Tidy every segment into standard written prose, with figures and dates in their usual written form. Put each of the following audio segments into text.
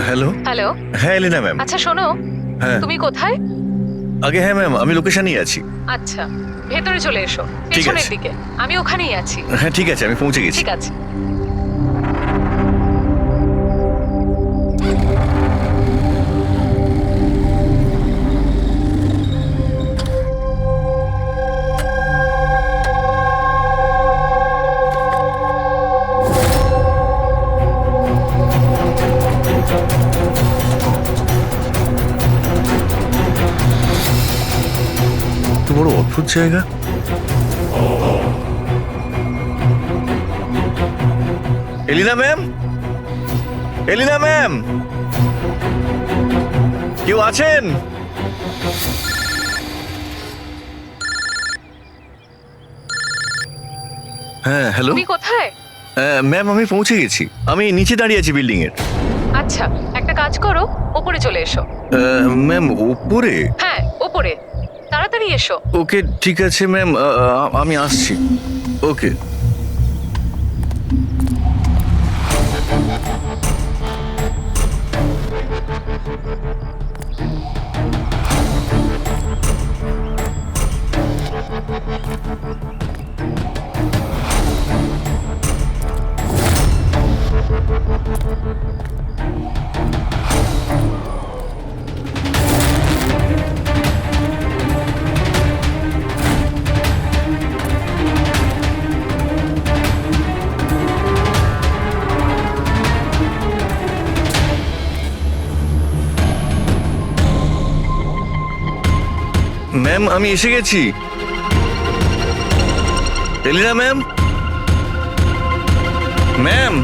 Hello. Hello. হ্যাঁ এলিনা ma'am. আচ্ছা শোনো, হ্যাঁ তুমি কোথায়? আগে হ্যাঁ ম্যাম, আমি লোকেশনেই আছি। আচ্ছা, ভেতরে চলে এসো, ঠিক পেছনের আছে। দিকে। আমি ওখানেই আছি। হ্যাঁ ঠিক আছে, আমি পৌঁছে গেছি। ঠিক আছে। তো বড় অদ্ভুত জায়গা। এলিনা ম্যাম, এলিনা ম্যাম, কেউ আছেন? হ্যাঁ হ্যালো। তুমি কোথায়? ম্যাম আমি পৌঁছে গেছি, আমি নিচে দাঁড়িয়ে আছি বিল্ডিং এর। আচ্ছা, একটা কাজ করো, ওপরে চলে এসো। ম্যাম উপরে? হ্যাঁ, ওপরে তাড়াতাড়ি এসো। ওকে ঠিক আছে ম্যাম, আমি আসছি। ওকে। ম্যাম আমি এসে গেছি। Elina ma'am, ma'am.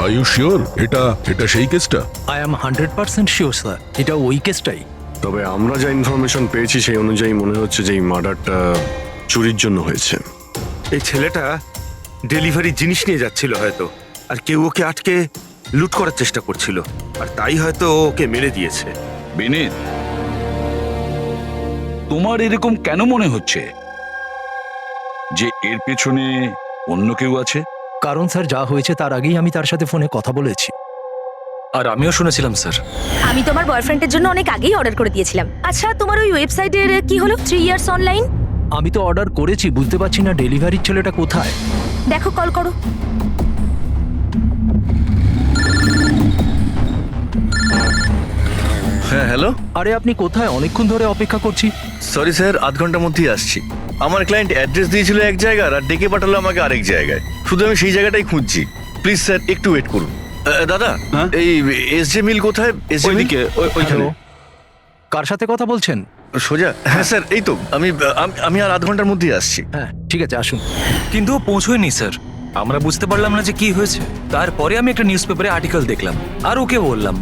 Are you sure এটা এটা সেই কেসটা? আই এম 100% শিওর স্যার, এটা ওই কেসটাই। তবে আমরা যা ইনফরমেশন পেয়েছি সেই অনুযায়ী মনে হচ্ছে যে এই মার্ডারটা চুরির জন্য হয়েছে। এই ছেলেটা ডেলিভারি জিনিস নিয়ে যাচ্ছিল হয়তো, আর কেউ ওকে আটকে লুট করার চেষ্টা করছিল, আর তাই হয়তো ও ওকে মেরে দিয়েছে। বিনীত, তোমার এরকম কেন মনে হচ্ছে যে এর পেছনে অন্য কেউ আছে? কারণ স্যার যা হয়েছে তার আগেই আমি তার সাথে ফোনে কথা বলেছি। আর আমিও শুনেছিলাম স্যার। আমি তোমার বয়ফ্রেন্ডের জন্য অনেক আগেই অর্ডার করে দিয়েছিলাম। আচ্ছা, তোমার ওই ওয়েবসাইটের কি হলো? 3 ইয়ার্স অনলাইন। আমি তো অর্ডার করেছি, বুঝতে পারছি না ডেলিভারির ছেলেটা কোথায়। দেখো, কল করো। হ্যাঁ হ্যালো। আরে আপনি কোথায়? অনেকক্ষণ ধরে অপেক্ষা করছি। সরি স্যার, আধ ঘন্টার মধ্যেই আসছি। আমার ক্লায়েন্ট অ্যাড্রেস দিয়েছিল এক জায়গার, আর ডেকে পাঠালো আমাকে আরেক জায়গায়। শুধু আমি সেই জায়গাটাই খুঁজছি। প্লিজ স্যার একটু ওয়েট করুন। দাদা, এই এসজে মিল কোথায়? এসজে মিল হ্যালো, কার সাথে কথা বলছেন? সোজা? হ্যাঁ স্যার, এই তো আমি আর আধ ঘন্টার মধ্যেই আসছি। হ্যাঁ ঠিক আছে, আসুন। কিন্তু ও পৌঁছয়নি স্যার। আমরা বুঝতে পারলাম না যে কি হয়েছে। তারপরে আমি একটা নিউজ পেপারে আর্টিকেল দেখলাম আর ওকে বললাম,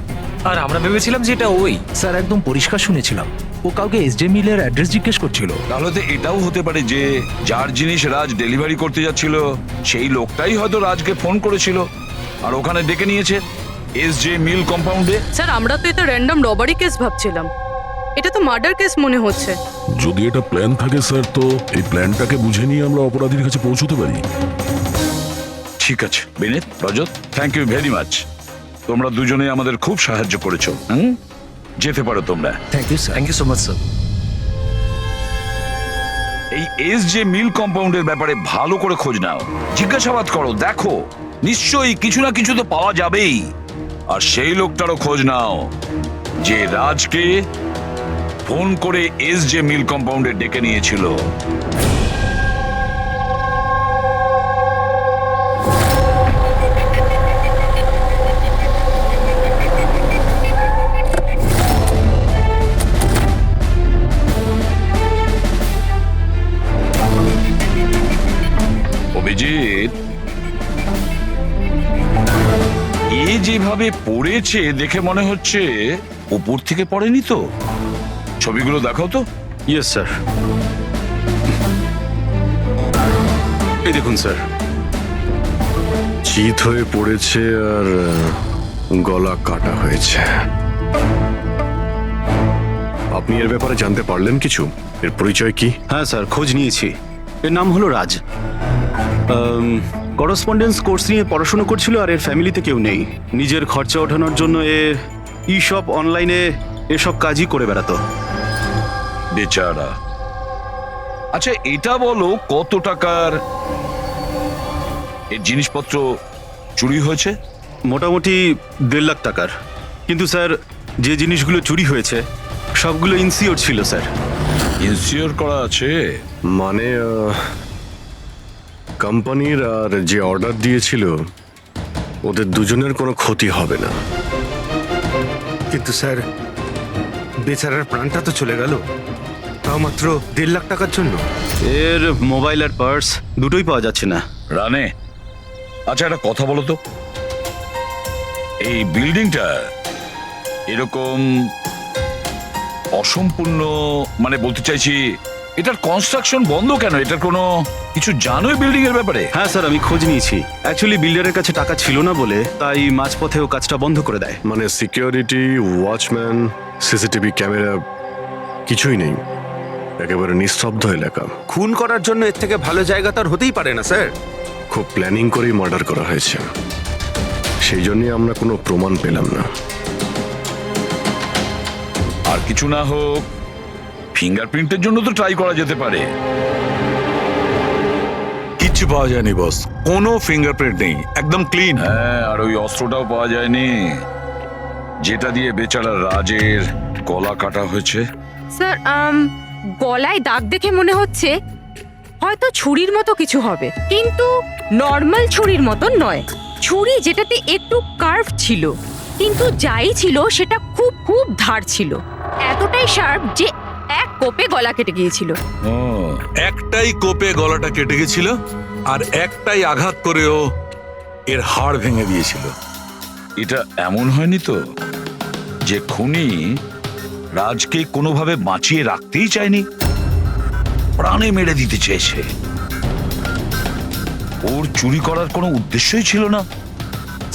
আর আমরা ভেবেছিলাম যে এটা ওই। স্যার একদম পরিষ্কার শুনেছিলাম, ও কাউকে এসজে মিলের অ্যাড্রেস জিজ্ঞেস করছিল। তাহলে তো এটাও হতে পারে যে যার জিনিস রাজ ডেলিভারি করতে যাচ্ছিল সেই লোকটাই হয়তো রাজকে ফোন করেছিল আর ওখানে ডেকে নিয়েছে এসজে মিল কম্পাউন্ডে। স্যার, আমরা তো এটা র্যান্ডম রবারি কেস ভাবছিলাম, এটা তো মার্ডার কেস মনে হচ্ছে। যদি এটা প্ল্যান থাকে স্যার, তো এই প্ল্যানটাকে বুঝে নিয়ে আমরা অপরাধীর কাছে পৌঁছতে পারি। ঠিক আছে Vineet, Rajat, thank you very much. তোমরা দুজনে আমাদের খুব সাহায্য করেছো। যেতে পারো তোমরা। Thank you sir. Thank you so much sir. এই এসজে মিল কম্পাউন্ডের ব্যাপারে ভালো করে খোঁজ নাও, জিজ্ঞাসাবাদ করো, দেখো নিশ্চয়ই কিছু না কিছু তো পাওয়া যাবেই। আর সেই লোকটারও খোঁজ নাও যে রাজকে ফোন করে এসজে মিল কম্পাউন্ডে ডেকে নিয়েছিল। যেভাবে পড়েছে দেখে মনে হচ্ছে উপর থেকে পড়েনি তো। ছবিগুলো দেখাও তো। Yes sir. এই দেখুন স্যার, চিত হয়ে পড়েছে আর গলা কাটা হয়েছে। আপনি এর ব্যাপারে জানতে পারলেন কিছু? এর পরিচয় কি? হ্যাঁ স্যার, খোঁজ নিয়েছি। এর নাম হলো রাজ। করসপন্ডেন্স কোর্স নিয়ে পড়াশোনা করছিল আর এর ফ্যামিলিতে কেউ নেই। নিজের খরচা ওঠানোর জন্য ই শপ অনলাইনে এসব কাজই করে বেড়াতো। বেচারা। আচ্ছা এটা বলো কত টাকার এর জিনিসপত্র চুরি হয়েছে? মোটামুটি 1.5 লাখ টাকার। কিন্তু স্যার, যে জিনিসগুলো চুরি হয়েছে সবগুলো ইনসিওর ছিল স্যার। ইনসিওর করা আছে? মানে কোম্পানির আর যে অর্ডার দিয়েছিল ওদের দুজনের কোনো ক্ষতি হবে না। কিন্তু স্যার, বেচারার প্রাণটা তো চলে গেল, তাও মাত্র 1.5 লাখ টাকার জন্য। এর মোবাইল আর পার্স দুটোই পাওয়া যাচ্ছে না। রানে, আচ্ছা একটা কথা বলো তো, এই বিল্ডিংটা এরকম অসম্পূর্ণ, মানে বলতে চাইছি এটার কনস্ট্রাকশন বন্ধ কেন? এটার কোনো কিছু জানোই বিল্ডিং এর ব্যাপারে? হ্যাঁ স্যার, আমি খোঁজ নিয়েছি। অ্যাকচুয়ালি বিল্ডারের কাছে টাকা ছিল না বলে তাই মাঝপথে ও কাজটা বন্ধ করে দেয়। মানে সিকিউরিটি, ওয়াচম্যান, সিসিটিভি ক্যামেরা কিছুই নেই, একেবারে নিস্তব্ধ এলাকা। খুন করার জন্য এর থেকে ভালো জায়গা তো আর হতেই পারে না স্যার। খুব প্ল্যানিং করেই মার্ডার করা হয়েছে, সেই জন্যই আমরা কোনো প্রমাণ পেলাম না। আর কিছু না হোক ফিঙ্গারপ্রিন্টের জন্য তো ট্রাই করা যেতে পারে। কিচ্ছু পাওয়া যায়নি বস, কোনো ফিঙ্গারপ্রিন্ট নেই, একদম ক্লিন। হ্যাঁ, আর ওই অস্ত্রটাও পাওয়া যায়নি যেটা দিয়ে বেচারা রাজের গলা কাটা হয়েছে। স্যার, গলায় দাগ দেখে মনে হচ্ছে হয়তো ছুরির মতো কিছু হবে, কিন্তু নর্মাল ছুরির মতো নয়। ছুরি যেটাতে একটু কার্ভ ছিল, কিন্তু যাই ছিল সেটা খুব খুব ধার ছিল, এতটাই শার্প যে এক কোপে গলা কেটে গিয়েছিল। ও, একটাই কোপে গলাটা কেটে গেছিল আর একটাই আঘাত করেও এর হাড় ভেঙে দিয়েছিল। এটা এমন হয়নি তো যে খুনি রাজকে কোনোভাবে বাঁচিয়ে রাখতেই চায়নি, প্রাণে মেরে দিতে চেয়েছে? ওর চুরি করার কোনো উদ্দেশ্যই ছিল না।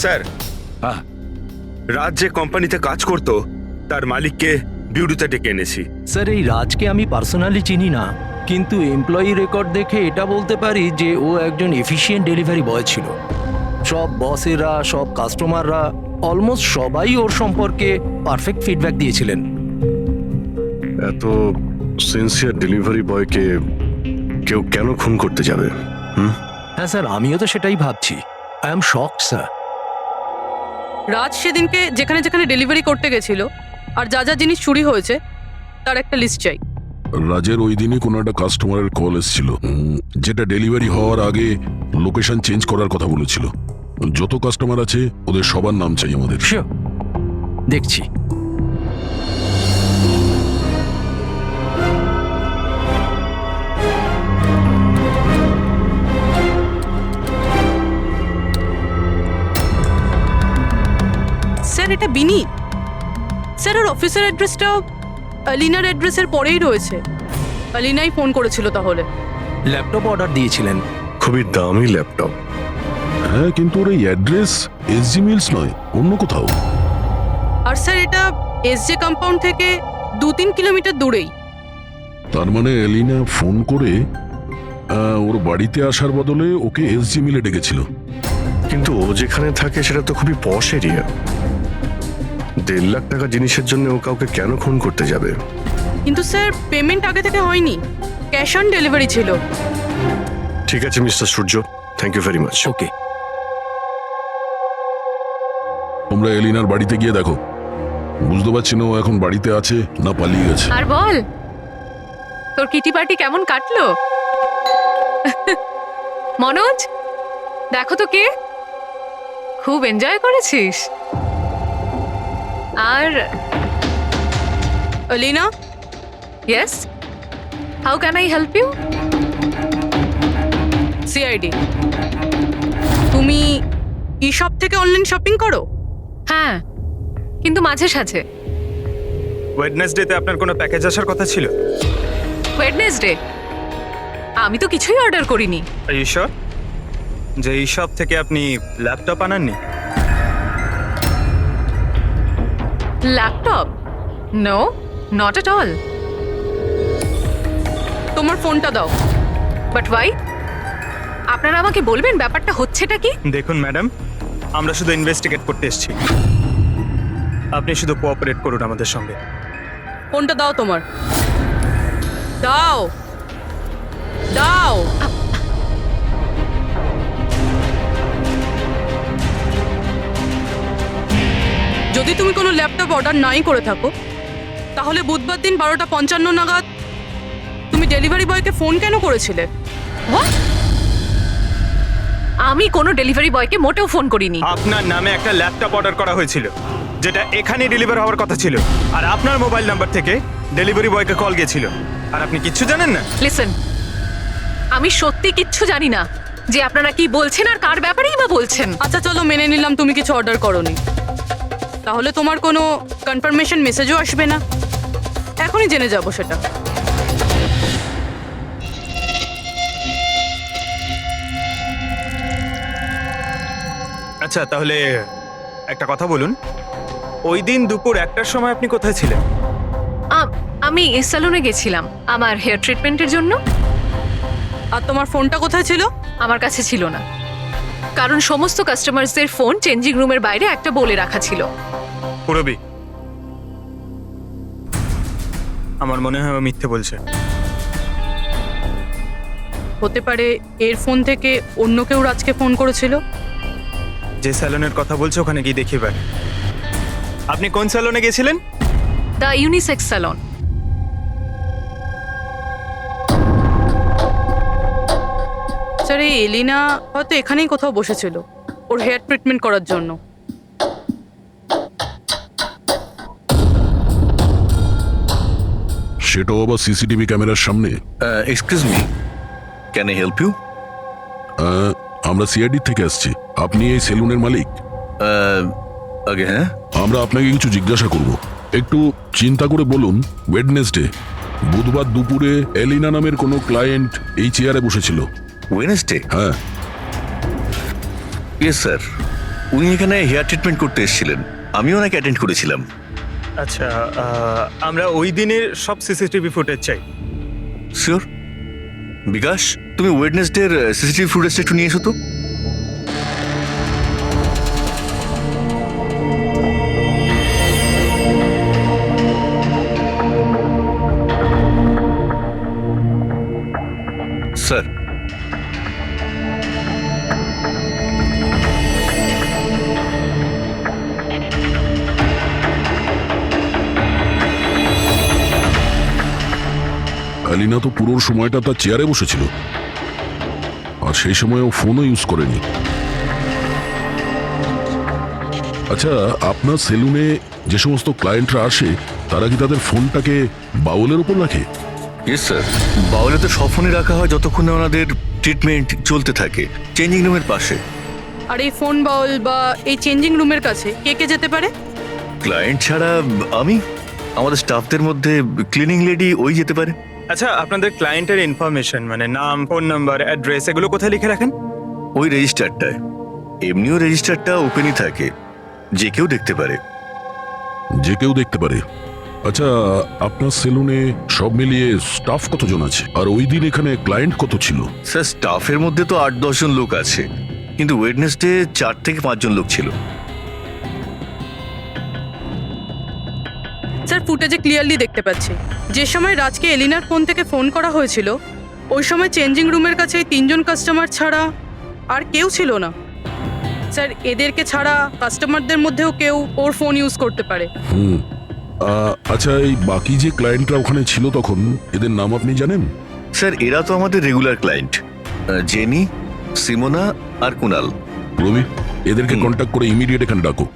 স্যার, হ্যাঁ, রাজ যে কোম্পানিতে কাজ করতো তার মালিককে বিউরোতে ডেকে এনেছি। স্যার, এই রাজকে আমি পার্সোনালি চিনি না, কিন্তু এমপ্লয়ি রেকর্ড দেখে এটা বলতে পারি যে ও একজন এফিশিয়েন্ট ডেলিভারি বয় ছিল। সব বসেরা, সব কাস্টমাররা, অলমোস্ট সবাই ওর সম্পর্কে পারফেক্ট ফিডব্যাক দিয়েছিলেন। এত সিনসিয়ার ডেলিভারি বয়কে কেউ কেন খুন করতে যাবে? হ্যাঁ স্যার, আমিও তো সেটাই ভাবছি। I am shocked sir. Raj সেদিনকে যেখানে যেখানে ডেলিভারি করতে গেছিল আর যা যা জিনিস চুরি হয়েছে তার একটা লিস্ট চাই। রাজের ওই দিনই কোনো একটা কাস্টমারের কল এসেছিল, যেটা ডেলিভারি হওয়ার আগে লোকেশন চেঞ্জ করার কথা বলেছিল। যত কাস্টমার আছে ওদের সবার নাম চাই আমাদের। শিওর, দেখছি। স্যার, এটা বিনীত। স্যার, ওর অফিসের অ্যাড্রেসটাও আলিনার অ্যাড্রেসের পরেই রয়েছে। আলিনাই ফোন করেছিল তাহলে। ল্যাপটপ অর্ডার দিয়েছিলেন। খুবই দামি ল্যাপটপ। হ্যাঁ, কিন্তু ওর এই অ্যাড্রেস এসজি মিলস নয়, অন্য কোথাও। আর স্যার, এটা এসজে কম্পাউন্ড থেকে 2-3 কিলোমিটার দূরেই। তার মানে এলিনা ফোন করে ওর বাড়িতে আসার বদলে ওকে এসজি মিলে ডেকেছিল। কিন্তু ও যেখানে থাকে সেটা তো খুবই পশ এরিয়া। 1.5 লাখ টাকা জিনিসের জন্য ও কাউকে কেন খুন করতে যাবে? কিন্তু স্যার, পেমেন্ট আগে থেকে হয়নি, ক্যাশ অন ডেলিভারি ছিল। ঠিক আছে mister Surya, thank you very much. Okay, তোমরা এলিনার বাড়িতে গিয়ে দেখো। বুঝতে পারছি না ও এখন বাড়িতে আছে না পালিয়ে গেছে। আর বল, তোর কিটি পার্টি কেমন কাটলো? মনোজ, দেখো তো কে, খুব এনজয় করেছিস। আর Alina, yes, how can I help you? CID. তুমি ই শপ থেকে অনলাইন শপিং করো? হ্যাঁ, কিন্তু মাঝে সাঝে। ওয়েডনেসডেতে আপনার কোনো প্যাকেজ আসার কথা ছিল? ওয়েডনেসডে আমি তো কিছুই অর্ডার করিনি। ঈশ্বর, যে এই শপ থেকে আপনি ল্যাপটপ আনাননি? Laptop? No, not at all. তোমার ফোনটা দাও। But why? আপনারা আমাকে বলবেন ব্যাপারটা হচ্ছেটা কি? দেখুন ম্যাডাম, আমরা শুধু ইনভেস্টিগেট করতে এসেছি, আপনি শুধু কোঅপারেট করুন আমাদের সঙ্গে। ফোনটা দাও তোমার। দাও দাও। যদি তুমি কোনো ল্যাপটপ অর্ডার নাই করে থাকো, তাহলে বুধবার দিন 12:55 নাগাদ তুমি ডেলিভারি বয়কে ফোন কেন করেছিলে? What? আমি কোনো ডেলিভারি বয়কে মোটেও ফোন করিনি। আপনার নামে একটা ল্যাপটপ অর্ডার করা হয়েছিল, যেটা এখানে ডেলিভার হওয়ার কথা ছিল, আর আপনার মোবাইল নাম্বার থেকে ডেলিভারি বয়কে কল গিয়েছিল, আর আপনি কিচ্ছু জানেন না। লিসেন, আমি সত্যি কিচ্ছু জানি না যে আপনারা কি বলছেন আর কার ব্যাপারেই বা বলছেন। আচ্ছা চলো, মেনে নিলাম তুমি কিছু অর্ডার করোনি, তাহলে তোমার কোনো কনফার্মেশন মেসেজও আসবে না। এখনই জেনে যাবো সেটা। আচ্ছা, তাহলে একটা কথা বলুন, ওই দিন দুপুর 1টার সময় আপনি কোথায় ছিলেন? আমি স্যালুনে গেছিলাম আমার হেয়ার ট্রিটমেন্টের জন্য। আর তোমার ফোনটা কোথায় ছিল? আমার কাছে ছিল না, কারণ সমস্ত কাস্টমারসদের ফোন চেঞ্জিং রুমের বাইরে একটা বলে রাখা ছিল। পুরবি, আমার মনে হয় ও মিথ্যে বলছে। হতে পারে এর ফোন থেকে অন্য কেউ রাজকে ফোন করেছিল। যে স্যালনের কথা বলছে ওখানে গিয়ে দেখি এবার। আপনি কোন স্যালনে গেছিলেন? The unisex salon. স্যার, এই এলিনা হয়তো এখানেই কোথাও বসেছিল ওর হেয়ার ট্রিটমেন্ট করার জন্য। সেটাও আবার সিসিটিভি ক্যামেরার সামনে। Excuse me, can I help you? আমরা সিআইডি থেকে আসছি। আপনি এই সেলুনের মালিক? আগে হ্যাঁ। আমরা আপনাকে কিছু জিজ্ঞাসা করব। একটু চিন্তা করে বলুন, ওয়েডনেসডে বুধবার দুপুরে এলিনা নামের কোনো ক্লায়েন্ট এই চেয়ারে বসেছিল? ওয়েডনেসডে? হ্যাঁ। ইয়েস স্যার, উনি এখানে হেয়ার ট্রিটমেন্ট করতে এসেছিলেন, আমি ওনাকে অ্যাটেন্ড করেছিলাম। আচ্ছা, আমরা ওই দিনের সব সিসিটিভি ফুটেজ চাই। শিওর। বিকাশ, তুমি ওয়েডনেসডের সিসিটিভি ফুটেজটা একটু নিয়ে এসো তো। স্যার, এলিনা তো পুরো সময়টা তার চেয়ারে বসেছিল, আর সেই সময় ও ফোনও ইউজ করেনি। আচ্ছা, আপনার সেলুনে যে সমস্ত ক্লায়েন্টরা আসে তারা কি তাদের ফোনটাকে বাউলের উপর রাখে? ইয়েস স্যার, বাউলে তো সব ফোনে রাখা হয় যতক্ষণ না ওনাদের ট্রিটমেন্ট চলতে থাকে, চেঞ্জিং রুমের পাশে। আর এই ফোন বাউল বা এই চেঞ্জিং রুমের কাছে কে কে যেতে পারে? ক্লায়েন্ট ছাড়া আমি, আমাদের স্টাফদের মধ্যে ক্লিনিং লেডি ওই যেতে পারে। আচ্ছা, আপনাদের ক্লায়েন্টের ইনফরমেশন মানে নাম, ফোন নাম্বার, অ্যাড্রেস এগুলো কোথায় লিখে রাখেন? ওই রেজিস্টারটায়। এমনিও রেজিস্টারটা ওপেনই থাকে, যে কেউ দেখতে পারে। যে কেউ দেখতে পারে। আচ্ছা, আপনার সেলুনে সব মিলিয়ে স্টাফ কতজন আছে, আর ওই দিন এখানে ক্লায়েন্ট কত ছিল? স্যার, স্টাফের মধ্যে তো 8-10 জন লোক আছে, কিন্তু ওয়েডনেসডে 4 থেকে 5 জন লোক ছিল। স্যার, ফুটেজে ক্লিয়ারলি দেখতে পাচ্ছি যে সময় রাজকে এলিনার ফোন থেকে ফোন করা হয়েছিল ওই সময় চেঞ্জিং রুমের কাছে এই 3 জন কাস্টমার ছাড়া আর কেউ ছিল না। স্যার, এদেরকে ছাড়া কাস্টমারদের মধ্যেও কেউ ওর ফোন ইউজ করতে পারে। আচ্ছা, এই বাকি যে ক্লায়েন্টরা ওখানে ছিল তখন, এদের নাম আপনি জানেন? স্যার, এরা তো আমাদের রেগুলার ক্লায়েন্ট, জেনি, সিমোনা আর কুনাল। রবি, এদেরকে কন্ট্যাক্ট করে ইমিডিয়েট এখানে ডাকো।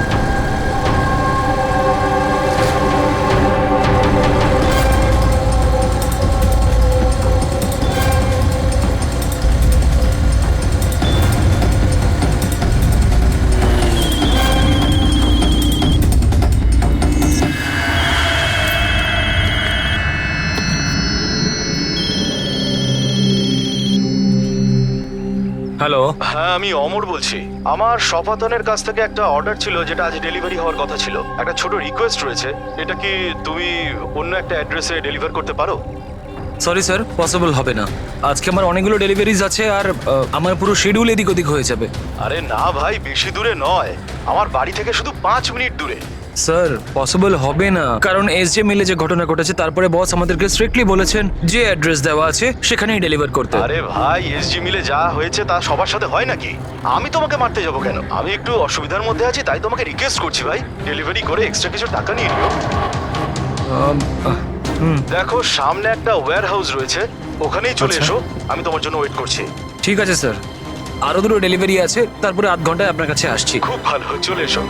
হ্যালো। হ্যাঁ, আমি অমর বলছি। আমার শপাতনের কাছ থেকে একটা অর্ডার ছিল যেটা আজ ডেলিভারি হওয়ার কথা ছিল। একটা ছোট রিকোয়েস্ট রয়েছে, এটা কি তুমি অন্য একটা অ্যাড্রেসে ডেলিভার করতে পারো? সরি স্যার, পসিবল হবে না। আজকে আমার অনেকগুলো ডেলিভারিজ আছে আর আমার পুরো শিডিউল এদিক ওদিক হয়ে যাবে। আরে না ভাই, বেশি দূরে নয়, আমার বাড়ি থেকে শুধু 5 মিনিট দূরে। স্যার পসিবল হবে না, কারণ এসজে মিলে যে ঘটনা ঘটেছে তারপরে বস আমাদেরকে স্ট্রিক্টলি বলেছেন যে অ্যাড্রেস দেওয়া আছে সেখানেই ডেলিভার করতে। আরে ভাই, এসজি মিলে যা হয়েছে তা সবার সাথে হয় নাকি? আমি তোমাকে মারতে যাবো কেন? আমি একটু অসুবিধার মধ্যে আছি, তাই তোমাকে রিকোয়েস্ট করছি ভাই, ডেলিভারি করে এক্সট্রা কিছু টাকা নিয়ে নিও। দেখো, সামনে একটা ওয়্যার হাউস রয়েছে, ওখানেই চলে এসো, আমি তোমার জন্য ওয়েট করছি। ঠিক আছে স্যার, আরো দুটো ডেলিভারি আছে, তারপরে আধ ঘন্টায় আপনার কাছে আসছি। খুব ভালো, চলে এসো।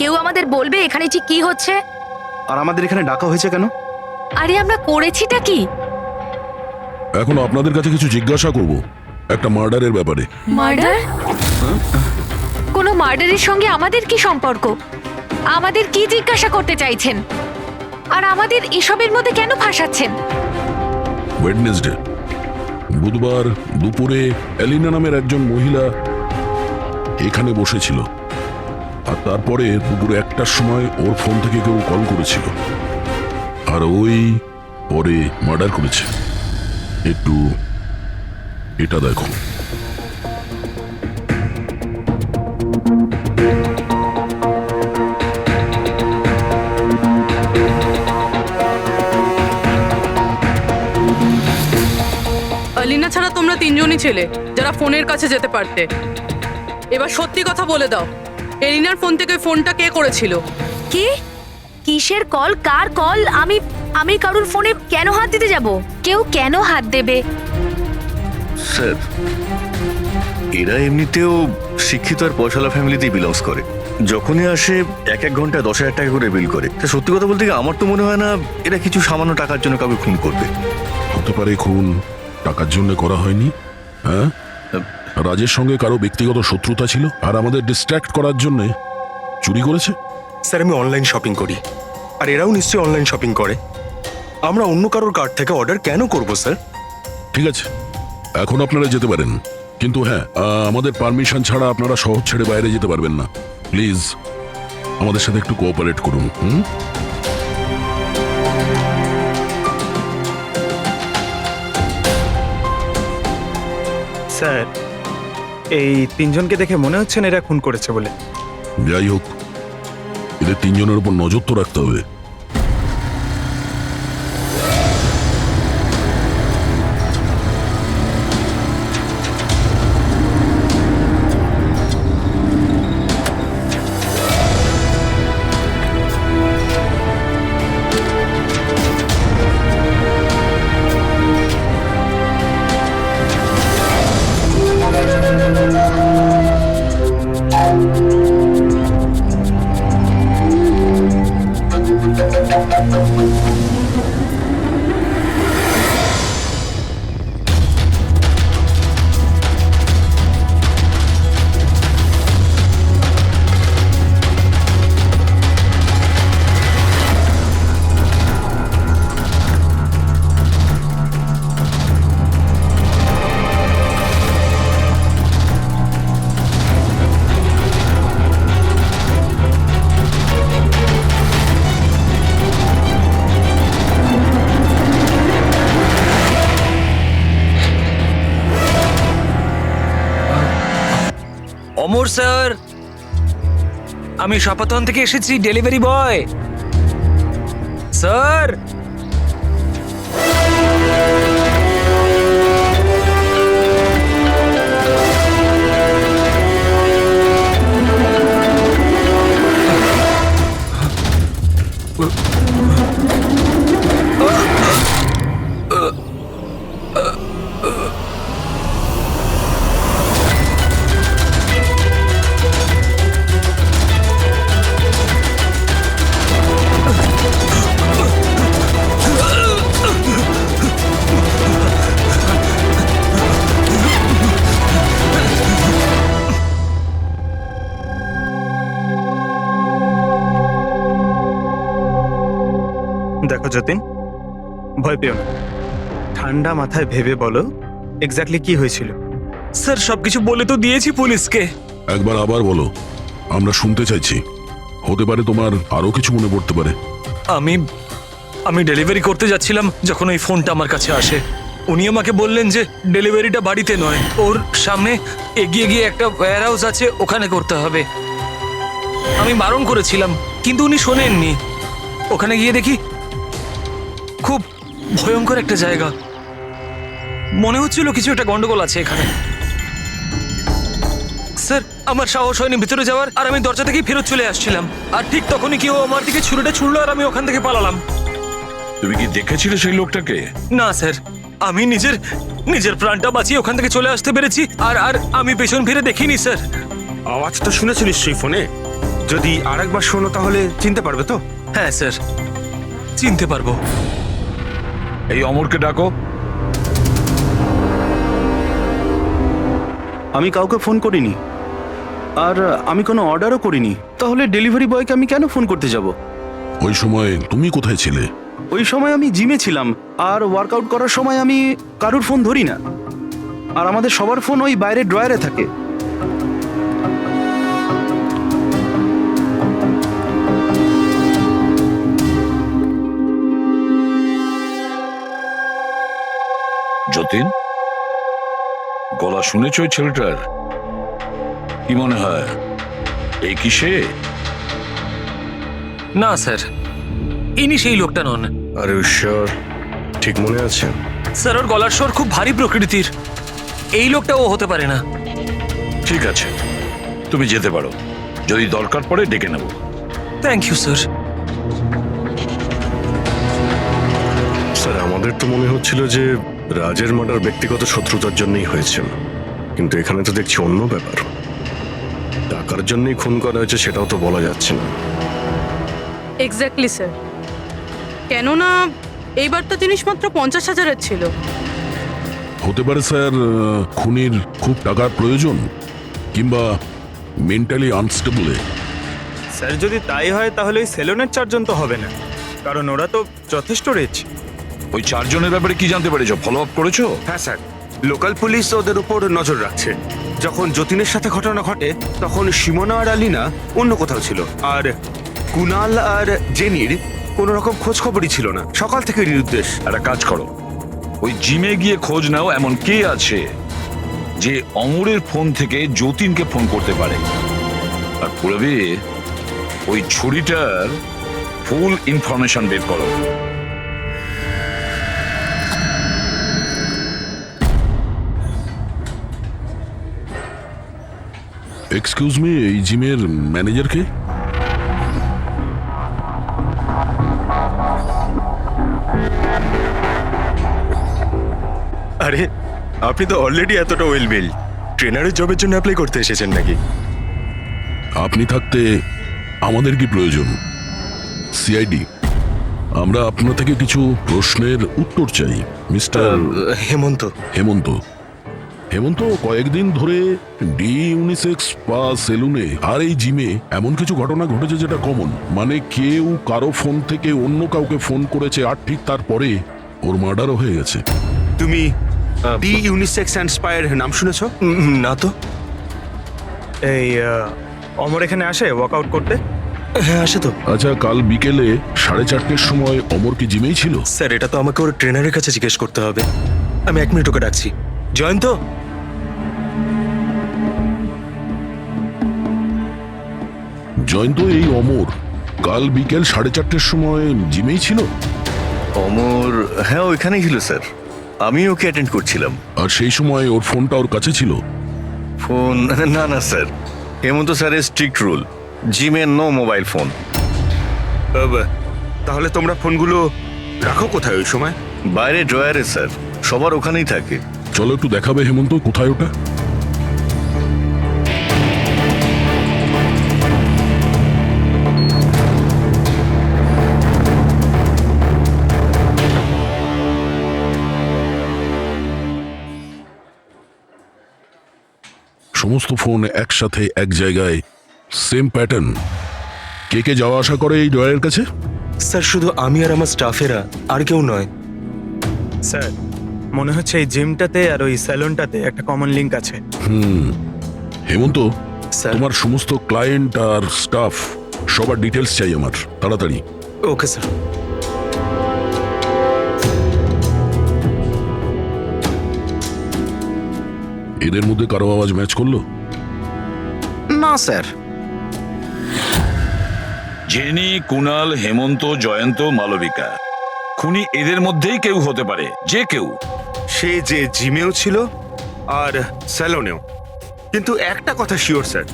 কেউ আমাদের বলবে এখানে ঠিক কি হচ্ছে? আর আমাদের এখানে ডাকা হয়েছে কেন? আরে আমরা করেছিটা কি? এখন আপনাদের কাছে কিছু জিজ্ঞাসা করব একটা মার্ডারের ব্যাপারে। মার্ডার? কোনো মার্ডারের সঙ্গে আমাদের কি সম্পর্ক? আমাদের কি জিজ্ঞাসা করতে চাইছেন? আর আমাদের এসবের মধ্যে কেন ফাঁসাচ্ছেন? ওয়েডনেসডে বুধবার দুপুরে এলিনা নামের একজন মহিলা এখানে বসেছিল, আর তারপরে দুপুরে 1টার সময় ওর ফোন থেকে কেউ কল করেছিল, আর ওই পরে মার্ডার করেছে। একটু এটা দেখো। আলিনা ছাড়া তোমরা তিনজনই ছেলে যারা ফোনের কাছে যেতে পারতে। এবার সত্যি কথা বলে দাও, এলিনার ফোন থেকে ফোনটা কে করেছিল? কি? কিসের কল? কার কল? আমি কারুর ফোনে কেন হাত দিতে যাব? কেউ কেন হাত দেবে? স্যার, এরা এমনিতেও শিক্ষিত আর পয়সালা ফ্যামিলিতেই বিলংস করে। যখনই আসে 1 ঘন্টায় 10,000 টাকা করে বিল করে। তা সত্যি কথা বলতে কি, আমার তো মনে হয় না এরা কিছু সামান্য টাকার জন্য কাউকে খুন করবে। হতে পারে খুন টাকার জন্য করা হয়নি। হ্যাঁ, রাজের সঙ্গে কারো ব্যক্তিগত শত্রুতা ছিল আর আমাদের ডিস্ট্র্যাক্ট করার জন্য চুরি করেছে। স্যার, আমি অনলাইন শপিং করি, আর এরাও নিশ্চয়ই অনলাইন শপিং করে। আমরা অন্য কারোর কার্ড থেকে অর্ডার কেন করব স্যার? ঠিক আছে, এখন আপনারা যেতে পারেন, কিন্তু হ্যাঁ, আমাদের পারমিশন ছাড়া আপনারা শহর ছেড়ে বাইরে যেতে পারবেন না। প্লিজ আমাদের সাথে একটু কোঅপারেট করুন। স্যার, এই তিনজনকে দেখে মনে হচ্ছে না এরা খুন করেছে বলে। যাই হোক, এদের তিনজনের উপর নজর তো রাখতে হবে। অমর স্যার, আমি শপাতন থেকে এসেছি, ডেলিভারি বয়। স্যার, দেখো যতীন, ভয় পেও না, ঠান্ডা মাথায় ভেবে বলো এক্স্যাক্টলি কি হয়েছিল? স্যার সবকিছু বলে তো দিয়েছি পুলিশকে। একবার আবার বলো, আমরা শুনতে চাইছি। হতে পারে তোমার আরো কিছু মনে পড়তে পারে। আমি ডেলিভারি করতে যাচ্ছিলাম যখন ওই ফোনটা আমার কাছে আসে। উনি আমাকে বললেন যে ডেলিভারিটা বাড়িতে নয়, ওর সামনে এগিয়ে গিয়ে একটা ওয়্যার হাউস আছে, ওখানে করতে হবে। আমি বারণ করেছিলাম কিন্তু উনি শোনেননি। ওখানে গিয়ে দেখি খুব ভয়ঙ্কর একটা জায়গা। মনে হচ্ছিল কিছু একটা গন্ডগোল আছে এখানে। স্যার আমার সাহস হয়নি ভিতরে যাওয়ার, আর আমি দরজা থেকেই ফেরত চলে আসছিলাম। আর ঠিক তখনই কেউ আমার দিকে ছুরিটা ছুড়লো আর আমি ওখান থেকে পালালাম। তুমি কি দেখেছিলে সেই লোকটাকে? না স্যার, আমি নিজের প্রাণটা বাঁচিয়ে ওখান থেকে চলে আসতে পেরেছি। আর আমি পেছন ফিরে দেখিনি স্যার। আওয়াজটা শুনেছো নিশ্চয়ই ফোনে? যদি আরেকবার শোনো তাহলে চিনতে পারবে তো? হ্যাঁ স্যার, চিনতে পারবো। এই অমরকে ডাকো। আমি কাউকে ফোন করিনি, আর আমি কোনো অর্ডারও করিনি। তাহলে ডেলিভারি বয়কে আমি কেন ফোন করতে যাব? ওই সময় তুমি কোথায় ছিলে? ওই সময় আমি জিমে ছিলাম, আর ওয়ার্কআউট করার সময় আমি কারুর ফোন ধরি না। আর আমাদের সবার ফোন ওই বাইরের ড্রয়ারে থাকে। যতীন, গলা শুনেছ ওই ছেলেটার? কি মনে হয় এই কি সে? না স্যার, ইনি সেই লোকটা নন। আর ঈশ্বর, ঠিক মনে আছে? স্যার ওর গলার স্বর খুব ভারী প্রকৃতির। এই লোকটা ও হতে পারে না। ঠিক আছে, তুমি যেতে পারো। যদি দরকার পড়ে ডেকে নেব। Thank you sir. স্যার, আমাদের তো মনে হচ্ছিল যে রাজের মার্ডার ব্যক্তিগত শত্রুতার জন্যই হয়েছে, কিন্তু এখানে তো দেখছি অন্য ব্যাপার। টাকার জন্যই খুন করা হয়েছে সেটাও তো বলা যাচ্ছে না। এক্স্যাক্টলি স্যার, কেননা এইবার তো জিনিসপত্র 50,000-এর ছিল। হতে পারে স্যার, খুনির খুব টাকার প্রয়োজন, কিংবা মেন্টালি আনস্টেবল। স্যার যদি তাই হয় তাহলে ওই সেলুনের 4 জন তো হবে না, কারণ ওরা তো যথেষ্ট রিচ। ওই 4 জনের ব্যাপারে কি জানতে পেরেছো? ফলো আপ করেছো? হ্যাঁ স্যার, লোকাল পুলিশ ওদের উপর নজর রাখছে। যখন যতীনের সাথে ঘটনা ঘটে তখন সিমোনা আর আলিনা অন্য কোথাও ছিল, আর কুনাল আর জেনির কোনো রকম খোঁজ খবরই ছিল না। সকাল থেকে নিরুদ্দেশ। একটা কাজ করো, ওই জিমে গিয়ে খোঁজ নাও এমন কে আছে যে অমরের ফোন থেকে যতীনকে ফোন করতে পারে। আর পুরবি ওই ছুরিটার ফুল ইনফরমেশন বের করো। এক্সকিউজ মি, এই জিমের ম্যানেজার কে? আরে আপনি তো অলরেডি এতটা ওয়েল বিল্ড, ট্রেনারের জবের জন্য অ্যাপ্লাই করতে এসেছেন নাকি? আপনি থাকতে আমাদের কি প্রয়োজন? সিআইডি, আমরা আপনার থেকে কিছু প্রশ্নের উত্তর চাই। মিস্টার হেমন্ত। হেমন্ত হেমন্ত কয়েকদিন ধরে ডি ইউনিসেক্স স্পা সেলুনে আর এই জিমে এমন কিছু ঘটনা ঘটেছে যেটা কমন। মানে কেউ কারো ফোন থেকে অন্য কাউকে ফোন করেছে, আর ঠিক তারপরে ওর মার্ডারও হয়ে গেছে। তুমি ডি ইউনিসেক্স অ্যান্ড স্পায়ার নাম শুনেছো? না তো। এই অমর এখানে আসে ওয়ার্কআউট করতে? হ্যাঁ আসে তো। আচ্ছা, কাল বিকেলে 4:30টার সময় অমর কি জিমেই ছিল? স্যার এটা তো আমাকে ওর ট্রেনারের কাছে জিজ্ঞেস করতে হবে। আমি 1 মিনিট ওকে ডাকছি। জয়ন্ত, জয়ন্ত, এই অমর কাল বিকেল 4:30টার সময় জিমেই ছিল? অমর, হ্যাঁ ওইখানেই ছিল স্যার, আমি ওকে অ্যাটেন্ড করছিলাম। আর সেই সময় ওর ফোনটা ওর কাছে ছিল? ফোন না না স্যার, হেমন্ত স্যারের স্ট্রিক্ট রুল, জিমে নো মোবাইল ফোন। তাহলে তোমরা ফোনগুলো রাখো কোথায় ওই সময়? বাইরে ড্রয়ারে স্যার, সবার ওখানেই থাকে। চলো একটু দেখাবে হেমন্ত, কোথায় ওটা? সমস্ত ফোন একসাথে এক জায়গায়, সেম প্যাটার্ন। কে কে যাওয়া আসা করে এই ড্রয়ারের কাছে? স্যার শুধু আমি আর আমার স্টাফেরা, আর কেউ নয়। স্যার মনে হচ্ছে এই জিমটাতে আর ওই স্যালুনটাতে একটা কমন লিংক আছে। হেমন্ত, স্যার। তোমার সমস্ত ক্লায়েন্ট আর স্টাফ সবার ডিটেলস চাই আমার, তাড়াতাড়ি। Okay sir. এদের মধ্যে কারো আওয়াজ ম্যাচ করলো? না স্যার। জেনি, কুনাল, হেমন্ত, জয়ন্ত, মালবিকা, খুনি এদের মধ্যেই কেউ হতে পারে, যে কেউ। সে যে জিমেও ছিল আর স্যালনেও। কিন্তু একটা কথা শিওর স্যার,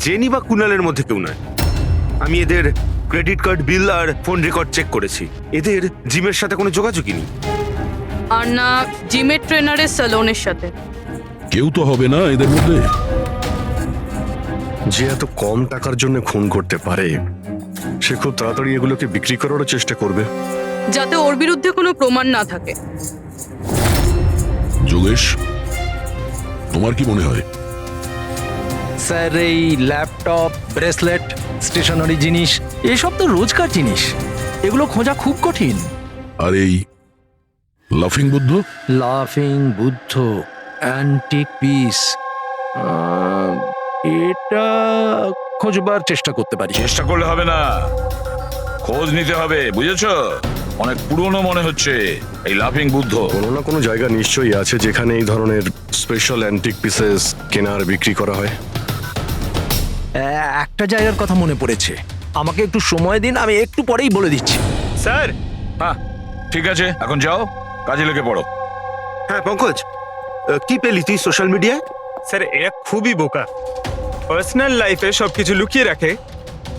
জেনি বা কুনালের মধ্যে কেউ নয়। আমি এদের ক্রেডিট কার্ড, বিল আর ফোন রেকর্ড চেক করেছি। এদের জিমের সাথে কোনো যোগাযোগই নেই। আর না জিমের ট্রেনারের স্যালনের সাথে। কেউ তো হবে না এদের মধ্যে। যে এত কম টাকার জন্য খুন করতে পারে, সে খুব তাড়াতাড়ি এগুলোকে বিক্রি করারও চেষ্টা করবে। যাতে ওর বিরুদ্ধে কোনো প্রমাণ না থাকে। যোগেশ, তোমার কি মনে হয়? স্যার, এই ল্যাপটপ, ব্রেসলেট, স্টেশনারি জিনিস এসব তো রোজকার জিনিস, এগুলো খোঁজা খুব কঠিন। আর এই লাফিং বুদ্ধ? লাফিং বুদ্ধ, অ্যান্টিক পিস, এটা খোঁজবার চেষ্টা করতে পারি। চেষ্টা করলে হবে না, খোঁজ নিতে হবে, বুঝেছো? অনেক পুরনো মনে হচ্ছে এই লাফিং বুদ্ধ। কোনো না কোনো জায়গা নিশ্চয়ই আছে যেখানে এই ধরনের স্পেশাল অ্যান্টিক পিসেস কেনা আর বিক্রি করা হয়। একটা জায়গার কথা মনে পড়েছে, আমাকে একটু সময় দিন, আমি একটু পরেই বলে দিচ্ছি। স্যার। হ্যাঁ ঠিক আছে, এখন যাও, কাজে লেগে পড়ো। হ্যাঁ পঙ্কজ, কি পেলি তুই সোশ্যাল মিডিয়ায়? স্যার, এরা খুবই বোকা। পার্সোনাল লাইফে সবকিছু লুকিয়ে রাখে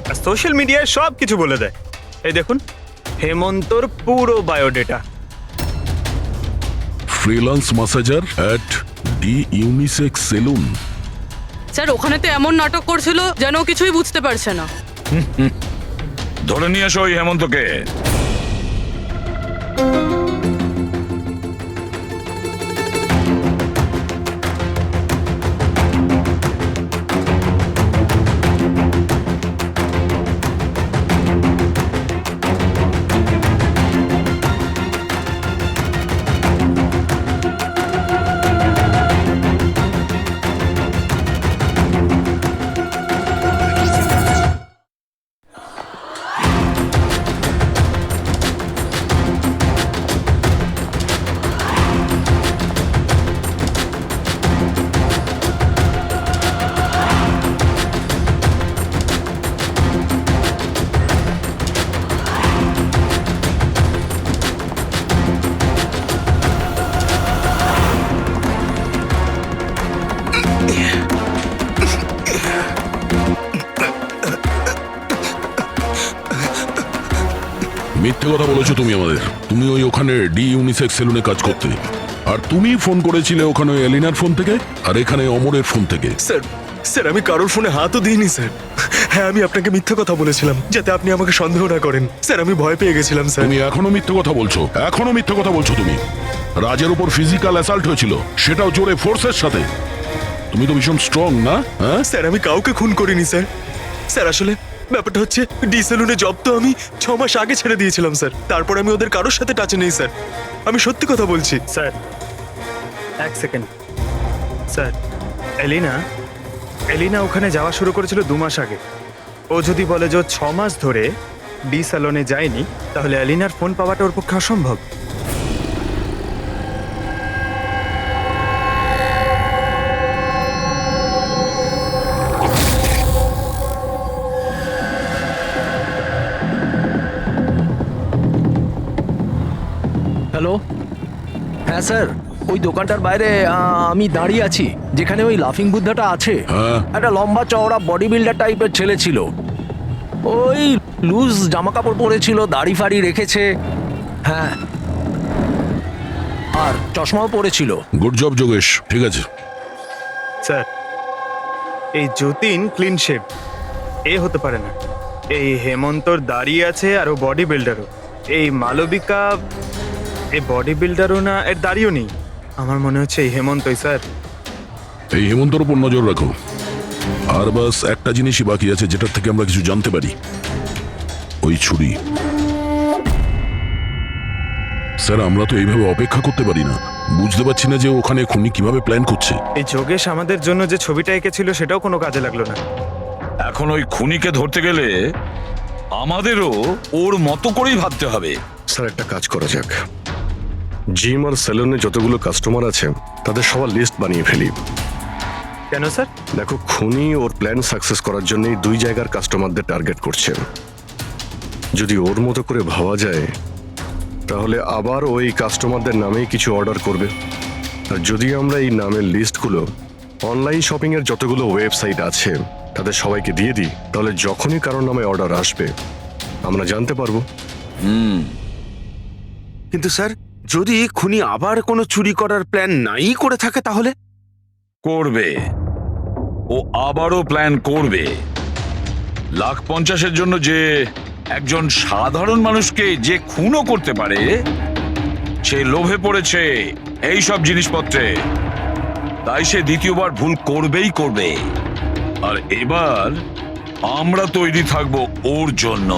আর সোশ্যাল মিডিয়ায় সব কিছু বলে দেয়। এই দেখুন, হেমন্তর পুরো biodata. Freelance massager at the unisex salon. Sir, ওখানে তো এমন নাটক করছিল যেন ও কিছুই বুঝতে পারছে না। ধরে নিয়ে এসো ওই হেমন্তকে। মিথ্যে কথা বলেছো তুমি আমাদের। তুমি ওখানে ডি ইউনিসেক্স সেলুনে কাজ করতে, আর তুমি ফোন করেছিলে ওখানে এলিনার ফোন থেকে আর এখানে অমরের ফোন থেকে। স্যার, স্যার আমি কারোর ফোনে হাতও দিইনি স্যার। হ্যাঁ, আমি আপনাকে মিথ্যে কথা বলেছিলাম যাতে আপনি আমাকে সন্দেহ না করেন। স্যার, আমি ভয় পেয়ে গেছিলাম স্যার। তুমি এখনো মিথ্যে কথা বলছো, এখনো মিথ্যে কথা বলছো তুমি। রাজের উপর ফিজিক্যাল অ্যাসাল্ট হয়েছিল, সেটাও জোরে ফোর্সের সাথে। তুমি তো ভীষণ স্ট্রং না? হ্যাঁ স্যার, আমি কাউকে খুন করিনি স্যার। স্যার, আসলে ব্যাপারটা হচ্ছে ডি সেলুনে জব তো আমি 6 মাস আগে ছেড়ে দিয়েছিলাম স্যার। তারপর আমি ওদের কারোর সাথে টাচে নেই স্যার। আমি সত্যি কথা বলছি স্যার। এক সেকেন্ড স্যার, এলিনা ওখানে যাওয়া শুরু করেছিল 2 মাস আগে। ও যদি বলে যে 6 মাস ধরে ডি স্যালনে যায়নি, তাহলে এলিনার ফোন পাওয়াটা ওর পক্ষে অসম্ভব। হ্যালো, হ্যাঁ স্যার, ওই দোকানটার বাইরে আমি দাঁড়িয়ে আছি, যেখানে ওই লাফিং বুদ্ধাটা আছে। একটা লম্বা চওড়া বডি বিল্ডার টাইপের ছেলে ছিল, ওই লুজ জামা কাপড় পরেছিল, দাড়ি ফাড়ি রেখেছে, হ্যাঁ, আর চশমাও পরেছিল। গুড জব যোগেশ, ঠিক আছে। স্যার, এই যতীন ক্লিন শেভ, এ হতে পারে না। এই হেমন্তর দাঁড়িয়ে আছে আর ও বডি বিল্ডারও। এই মালবিকা, এই বডি বিল্ডারও না, এর দাঁড়িয়েও নেই। আমার মনে হচ্ছে এই হেমন্তই স্যার। এই হেমন্তর উপর নজর রাখো। আর বাস একটা জিনিসই বাকি আছে যেটার থেকে আমরা কিছু জানতে পারি, ওই ছুরি। স্যার, আমরা তো এইভাবে অপেক্ষা করতে পারি না। বুঝতে পারছি না যে ওখানে খুনি কিভাবে প্ল্যান করছে। এই যোগেশ আমাদের জন্য যে ছবিটা এঁকেছিল সেটাও কোনো কাজে লাগলো না। এখন ওই খুনিকে ধরতে গেলে আমাদেরও ওর মতো করেই ভাবতে হবে। স্যার একটা কাজ করা যাক, জিম আর সেলুনে যতগুলো কাস্টমার আছে তাদের সবার লিস্ট বানিয়ে ফেলি। কেন স্যার? দেখো, খুনি ওর প্ল্যান সাকসেস করার জন্যই 2 জায়গার কাস্টমারদের টার্গেট করছে। যদি ওর মতো করে ভাবা যায় তাহলে আবার ওই কাস্টমারদের নামেই কিছু অর্ডার করবে। আর যদি আমরা এই নামের লিস্টগুলো অনলাইন শপিং এর যতগুলো ওয়েবসাইট আছে তাদের সবাইকে দিয়ে দিই, তাহলে যখনই কারোর নামে অর্ডার আসবে আমরা জানতে পারবো। কিন্তু স্যার, যদি খুনি আবার কোনো চুরি করার প্ল্যান নাই করে থাকে তাহলে? করবে, ও আবারও প্ল্যান করবে। 1,50,000-এর জন্য যে একজন সাধারণ মানুষকে যে খুনও করতে পারে, সে লোভে পড়েছে এই সব জিনিসপত্রে, তাই সে দ্বিতীয়বার ভুল করবেই করবে। আর এবার আমরা তৈরি থাকবো ওর জন্য।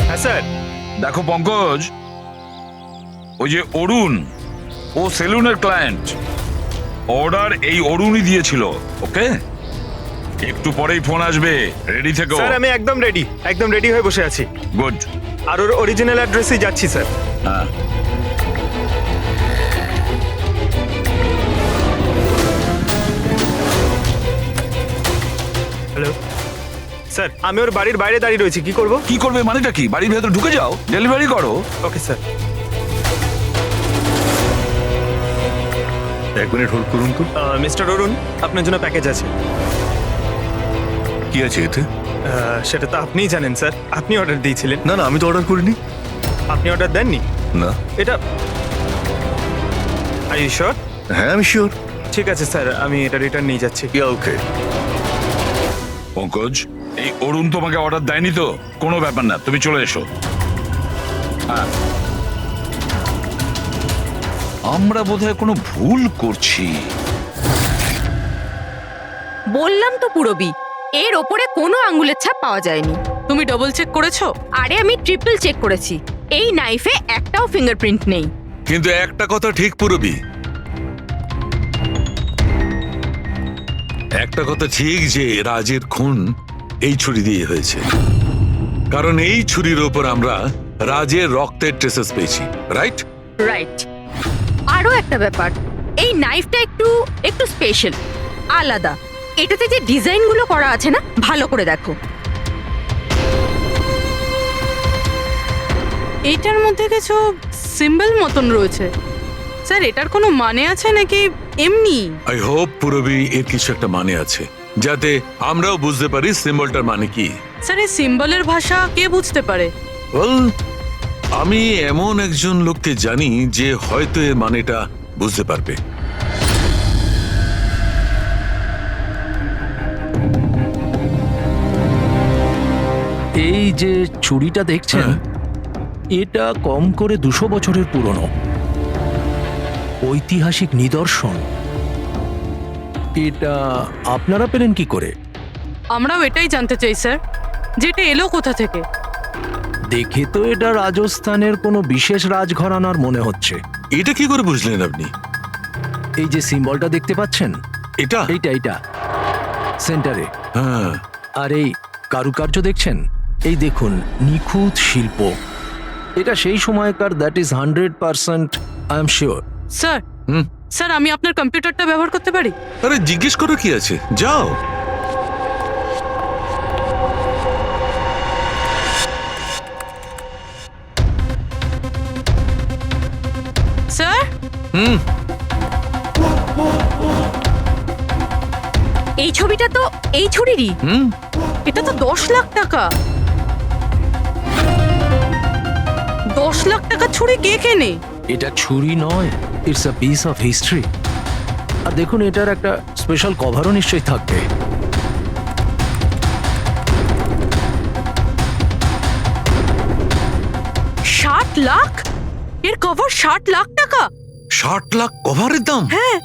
হ্যাঁ স্যার। দেখো পঙ্কজ, ওই যে অরুণ, ও সেলুনের ক্লায়েন্ট, অর্ডার এই অরুণই দিয়েছিল। ওকে, একটু পরেই ফোন আসবে, রেডি থেকো। স্যার আমি একদম রেডি হয়ে বসে আছি। গুড। আর ওর অরিজিনাল অ্যাড্রেসেই যাচ্ছি স্যার। হ্যাঁ, হ্যালো স্যার, আমি ওর বাড়ির বাইরে দাঁড়িয়ে রয়েছি, কি করব? কি করবে মানেটা কি? বাড়ির ভেতর ঢুকে যাও, ডেলিভারি করো। Okay sir. 1 মিনিট হোল্ড করুন তো। মিস্টার অরুণ, আপনার জন্য প্যাকেজ আছে। কি আছে এতে? সেটা তো আপনিই জানেন স্যার, আপনি অর্ডার দিয়েছিলেন। না না, আমি তো অর্ডার করিনি। আপনি অর্ডার দেননি? না। এটা আর ইউ শিওর? হ্যাঁ আমি শিওর। ঠিক আছে স্যার, আমি এটা রিটার্ন নিয়ে যাচ্ছি। ওকে। পঙ্কজ, এই অরুণ তোমাকে অর্ডার দেয়নি তো? কোনো ব্যাপার না, তুমি চলে এসো। হ্যাঁ, আমরা বোধহয় কোনো ভুল করছি। বললাম তো পুরবি, এর ওপরে কোনো আঙ্গুলের ছাপ পাওয়া যায়নি। তুমি ডবল চেক করেছো? আরে আমি ট্রিপল চেক করেছি, এই নাইফে একটাও ফিঙ্গারপ্রিন্ট নেই। কিন্তু একটা কথা ঠিক পুরবি, একটা কথা ঠিক যে রাজের খুন এই ছুরি দিয়ে হয়েছে, কারণ এই ছুরির ওপর আমরা রাজের রক্তের ট্রেসেস পেয়েছি। রাইট? রাইট। আরো একটা ব্যাপার, এই নাইফটা একটু স্পেশাল, আলাদা। এটাতে যে ডিজাইনগুলো করা আছে না, ভালো করে দেখো। এইটার মধ্যে কিছু সিম্বল মতন রয়েছে। স্যার, এটার কোনো মানে আছে নাকি এমনি? আই হোপ পুরবি এর কিছু একটা মানে আছে, যাতে আমরাও বুঝতে পারি সিম্বলটার মানে কি। স্যার, এই সিম্বলের ভাষা কে বুঝতে পারে? আমি এমন একজন লোককে জানি যে হয়তো এর মানেটা বুঝতে পারবে। এই যে ছুরিটা দেখছেন, এটা কম করে 200 বছরের পুরনো ঐতিহাসিক নিদর্শন। এটা আপনারা পেলেন কি করে? আমরাও এটাই জানতে চাই স্যার, যেটা এলো কোথা থেকে। দেখে তো এটা রাজস্থানের কোনো বিশেষ রাজঘরানার মনে হচ্ছে। এটা কি করে বুঝলেন আপনি? এই যে সিম্বলটা দেখতে পাচ্ছেন, এটা এইটা সেন্টারে। হ্যাঁ। আর এই কারুকার্য দেখছেন, এই দেখুন, নিখুঁত শিল্প। এটা সেই সময়কার, that is 100%, I am sure. Sir, sir আমি আপনার কম্পিউটারটা ব্যবহার করতে পারি? আরে জিজ্ঞেস করো কি আছে, যাও। স্যার, এই ছবিটা তো এই ছুরিরই। এটা তো 10 লাখ টাকা। 10 লাখ টাকা ছুরি কে কেনে? এটা ছুরি নয়, it's a piece of history. আর দেখুন, এটার একটা স্পেশাল কভারও নিশ্চয়ই থাকবে। লাখ? এর কভার 60 লাখ টাকা? 60 লাখ কভারের দাম? হ্যাঁ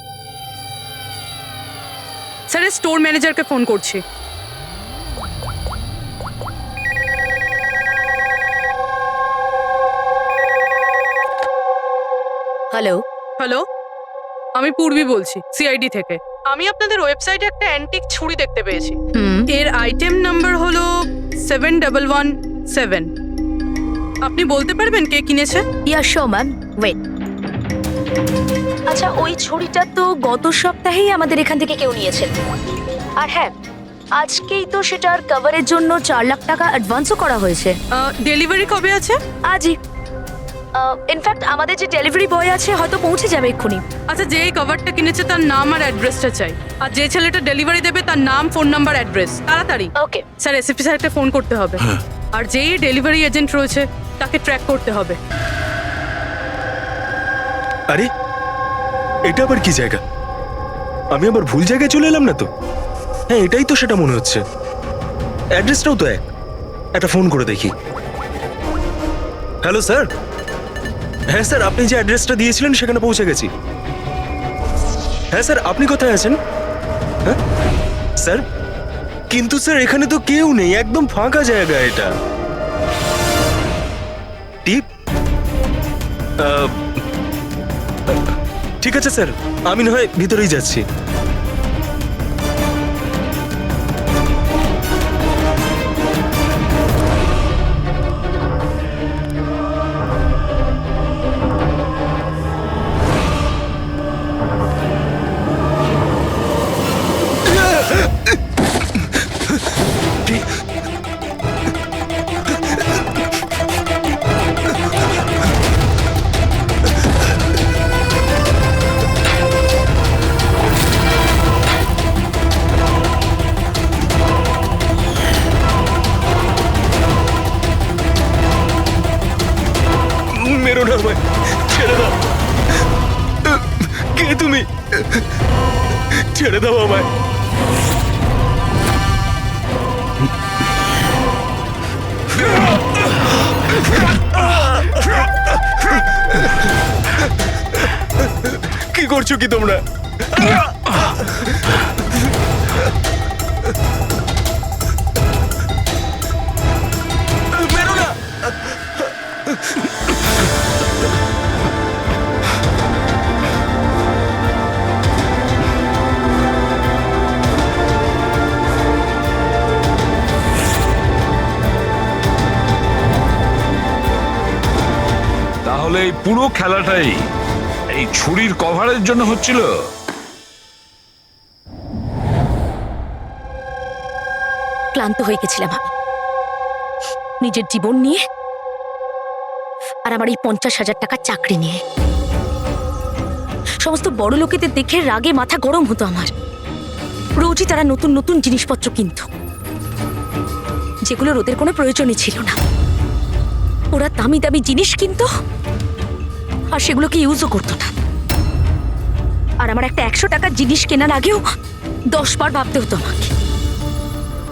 স্যার, স্টোর ম্যানেজারকে ফোন করছি। হ্যালো, হ্যালো, আমি পূর্বী বলছি সিআইডি থেকে। আমি আপনাদের ওয়েবসাইটে একটা অ্যান্টিক ছুরি দেখতে পেয়েছি। এর আইটেম নাম্বার হলো 7117। আপনি বলতে পারবেন কে কিনেছে? ইয়া শো ম্যাম, ওয়েট। আচ্ছা, ওই ছুরিটা তো গত সপ্তাহেই আমাদের এখান থেকে কেউ নিয়েছে। আর হ্যাঁ, আজকেই তো সেটার কভারের জন্য 4 লাখ টাকা অ্যাডভান্সও করা হয়েছে। ডেলিভারি কবে আছে? আজই। ইনফ্যাক্ট আমাদের যে ডেলিভারি বয় আছে হয়তো পৌঁছে যাবে এক্ষুনি। আচ্ছা, যেই কভারটা কিনেছে তার নাম আর অ্যাড্রেসটা চাই। আর যে ছেলেটা ডেলিভারি দেবে তার নাম, ফোন নাম্বার, অ্যাড্রেস। তাড়াতাড়ি। ওকে স্যার, এসএপি স্যারকে ফোন করতে হবে। আর যেই ডেলিভারি এজেন্ট রয়েছে তাকে ট্র্যাক করতে হবে। আরে এটা আবার কি জায়গা? আমি আবার ভুল জায়গায় চলে এলাম না তো? হ্যাঁ, এটাই তো সেটা মনে হচ্ছে। অ্যাড্রেসটাও তো এক। একটা ফোন করে দেখি। Hello sir. হ্যাঁ স্যার, আপনি যে অ্যাড্রেসটা দিয়েছিলেন সেখানে পৌঁছে গেছি। হ্যাঁ স্যার, আপনি কোথায় আছেন? হ্যাঁ স্যার, কিন্তু স্যার এখানে তো কেউ নেই, একদম ফাঁকা জায়গা এটা। টিপ? ঠিক আছে স্যার, আমি না হয় ভিতরেই যাচ্ছি। মেরো না আমায়, ছেড়ে দাও। কে তুমি? ছেড়ে দাও আমায়। কি করছো কি তোমরা? মেরো না। তাহলে এই পুরো খেলাটাই এই ছুরির কভারের জন্য হচ্ছিল? ক্লান্ত হয়ে গেছিলাম আমি নিজের জীবন নিয়ে আর আমার এই 50,000 টাকার চাকরি নিয়ে। সমস্ত বড় লোকেদের দেখে রাগে মাথা গরম হতো আমার। রোজই তারা নতুন নতুন জিনিসপত্র কিনত, যেগুলোর ওদের কোনো প্রয়োজনই ছিল না। ওরা দামি দামি জিনিস কিনতো আর সেগুলোকে ইউজও করতো না। আর আমার একটা 100 টাকার জিনিস কেনার আগেও 10 বার ভাবতে হতো আমাকে।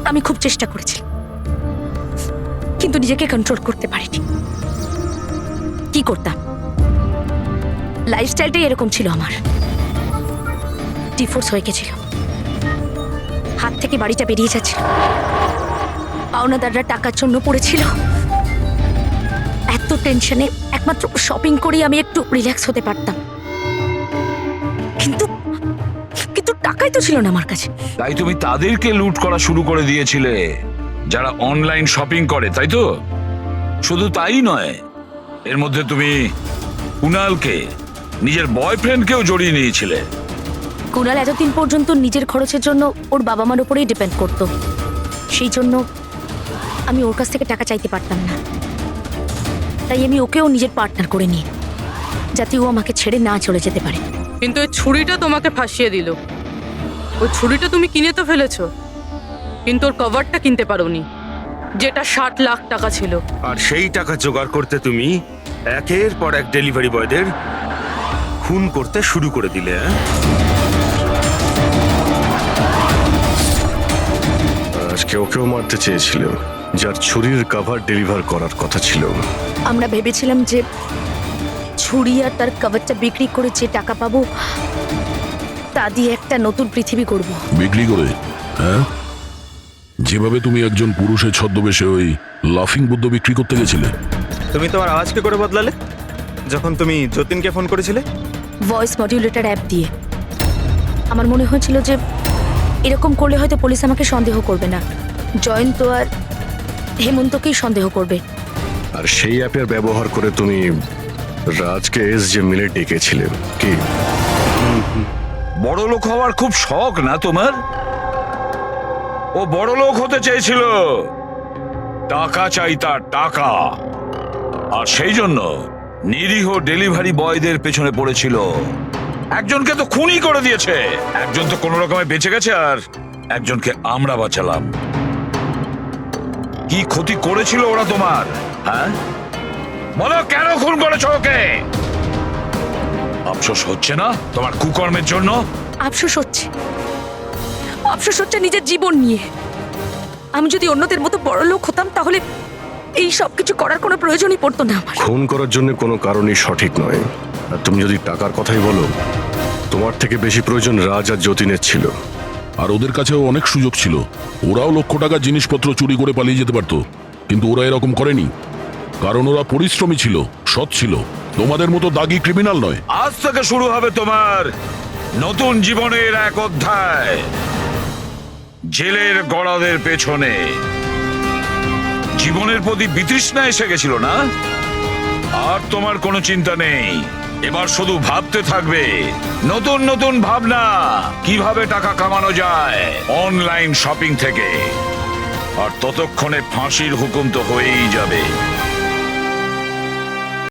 আমি খুব চেষ্টা করেছি, কিন্তু নিজেকে কন্ট্রোল করতে পারিনি। কি করতাম? লাইফস্টাইলটাই এরকম ছিল আমার। ডিভোর্স হয়ে গেছিল, হাত থেকে বাড়িটা বেরিয়ে যাচ্ছিল, পাওনাদাররা টাকার জন্য পড়েছিল। এত টেনশনে একমাত্র শপিং করেই আমি একটু রিল্যাক্স হতে পারতাম, কিন্তু কিন্তু টাকাই তো ছিল না আমার কাছে। তাই তুমি তাদেরকে লুট করা শুরু করে দিয়েছিলে যারা অনলাইন শপিং করে, তাই তো? শুধু তাই নয়, এর মধ্যে তুমি কুনালকে, নিজের বয়ফ্রেন্ডকেও জড়িয়ে নিয়েছিলে। কুনাল এতদিন পর্যন্ত নিজের খরচের জন্য ওর বাবা মার উপরেই ডিপেন্ড করতো, সেই জন্য আমি ওর কাছ থেকে টাকা চাইতে পারতাম না। তাই আমি ওকেও নিজের পার্টনার করে নিই, যাতে ও আমাকে ছেড়ে না চলে যেতে পারে। কিন্তু ওই ছুরিটা তোমাকে ফাঁসিয়ে দিল। ওই ছুরিটা তুমি কিনে তো ফেলেছো, কিন্তু ওর কভারটা কিনতে পারোনি, যেটা 60 লাখ টাকা ছিল। আর সেই টাকা জোগাড় করতে তুমি একের পর এক ডেলিভারি বয়দের খুন করতে শুরু করে দিলে। আজকে ওকেও মারতে চেয়েছিল, যার ছুরির কভার ডেলিভার করার কথা ছিল। আমরা ভেবেছিলাম যে ছুরি আর তার কভারটা বিক্রি করে যে টাকা পাবো তা দিয়ে একটা নতুন পৃথিবী করব। বিক্রি করে? হ্যাঁ, যেভাবে তুমি একজন পুরুষের ছদ্মবেশে ওই লাফিং বুদ্ধ বিক্রি করতে গেছিলে। তুমি তোমার আওয়াজ কি করে বদলালে যখন তুমি যতীনকে ফোন করেছিলে? ভয়েস মডিউলেটর অ্যাপ দিয়ে। আমার মনে হয়েছিল যে এরকম করলে হয়তো পুলিশ আমাকে সন্দেহ করবে না, জয়ন্ত আর হেমন্তকেই সন্দেহ করবে। আর সেই অ্যাপের ব্যবহার করে তুমি রাজকে এসজে মিলে ডেকেছিলে কি? বড় লোক হওয়ার খুব শখ না তোমার? ও বড় লোক হতে চেয়েছিল, টাকা চাই তার, টাকা। আর সেই জন্য নিরীহ ডেলিভারি বয়দের পেছনে পড়েছিল। একজনকে তো খুনই করে দিয়েছে, একজন তো কোনো রকমে বেঁচে গেছে, আর একজনকে আমরা বাঁচালাম। কি ক্ষতি করেছিল ওরা তোমার? হ্যাঁ বলো, কেন খুন করেছো ওকে? আফসোস হচ্ছে না তোমার কুকর্মের জন্য? আফসোস হচ্ছে, আফসোস হচ্ছে নিজের জীবন নিয়ে। আমি যদি অন্যদের মতো বড় লোক হতাম তাহলে এই সব কিছু করার কোনো প্রয়োজনই পড়তো না আমার। খুন করার জন্য কোনো কারণই সঠিক নয়। আর তুমি যদি টাকার কথাই বলো, তোমার থেকে বেশি প্রয়োজন রাজ আর যতীনের ছিল। আর ওদের কাছেও অনেক সুযোগ ছিল, ওরাও লক্ষ টাকার জিনিসপত্র চুরি করে পালিয়ে যেতে পারতো, কিন্তু ওরা এরকম করেনি, কারণ ওরা পরিশ্রমী ছিল, সৎ ছিল, তোমাদের মতো দাগি ক্রিমিনাল নয়। আজ থেকে শুরু হবে তোমার নতুন জীবনের এক অধ্যায়, জেলের গড়াদের পেছনে। জীবনের প্রতি বিতৃষ্ণা এসে গেছিল না? আর তোমার কোনো চিন্তা নেই, এবার শুধু ভাবতে থাকবে নতুন নতুন ভাবনা, কিভাবে টাকা কামানো যায় অনলাইন শপিং থেকে। আর ততক্ষণে ফাঁসির হুকুম তো হয়েই যাবে।